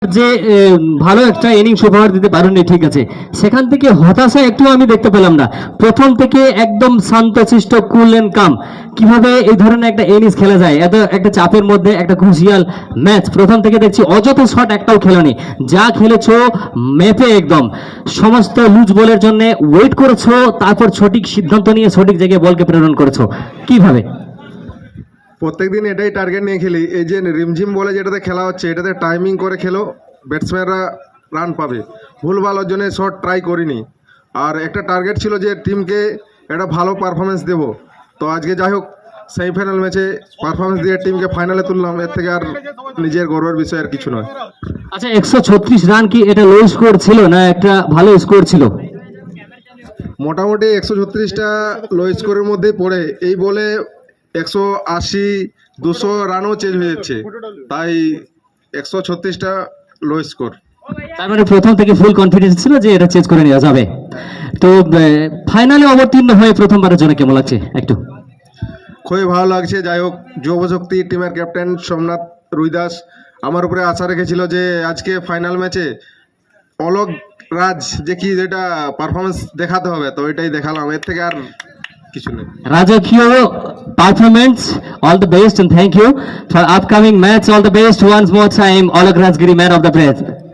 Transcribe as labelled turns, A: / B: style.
A: যে ভালো একটা ইনিংস উপহার দিতে পারেননি, ঠিক আছে, সেখান থেকে হতাশা একটু আমি দেখতে পেলাম না। প্রথম থেকে একদম শান্তশিষ্ট, কুল এন্ড কাম, কিভাবে এই ধরনের একটা ইনিংস খেলা যায় এত একটা চাপের মধ্যে, একটা ক্রুশিয়াল ম্যাচ। প্রথম থেকে দেখছি অযথা শট একটাও খেলোনি, যা খেলেছো ম্যাপে একদম সমস্ত লুজ বলের জন্য ওয়েট করেছো, তারপর সঠিক সিদ্ধান্ত নিয়ে সঠিক জায়গায় বলকে প্রেরণ করেছো। কিভাবে?
B: প্রত্যেকদিন এটাই টার্গেট নিয়ে খেলি। এই যে রিমঝিম বলে যেটাতে খেলা হচ্ছে, এটাতে টাইমিং করে খেলো, ব্যাটসম্যানরা রান পাবে। ভুলভাল জন্য শট ট্রাই করিনি। আর একটা টার্গেট ছিল যে টিমকে একটা ভালো পারফরমেন্স দেবো। তো আজকে যাই হোক, সেমিফাইনাল ম্যাচে পারফরমেন্স দিয়ে টিমকে ফাইনালে তুললাম। এর থেকে আর নিজের গর্বের বিষয় আর কিছু নয়।
A: আচ্ছা, 136 রান কি এটা লো স্কোর ছিল না একটা ভালো স্কোর ছিল?
B: মোটামুটি 136টা লো স্কোরের মধ্যেই পড়ে। এই বলে 180 200 রানও চেঞ্জ হয়ে যাচ্ছে, তাই 136টা লো স্কোর।
A: তার মানে প্রথম থেকে ফুল কনফিডেন্স ছিল যে এটা চেঞ্জ করে নেওয়া যাবে। তো ফাইনালে অবতীর্ণ হয়ে প্রথমবারের জন্য কেমন লাগছে একটু?
B: খুবই ভালো লাগছে। যাই হোক, যুবশক্তি টিমের ক্যাপ্টেন সোমনাথ রুইদাস আমার উপরে আশা রেখেছিল যে আজকে ফাইনাল ম্যাচে অলোক রাজ যে কি যেটা পারফরমেন্স দেখাতে হবে, তো এটাই দেখালাম। এর থেকে আর কিছু নেই।
A: রাজকীয় performance, all the best and thank you for upcoming match, all the best once more time, Alok Rajgiri man of the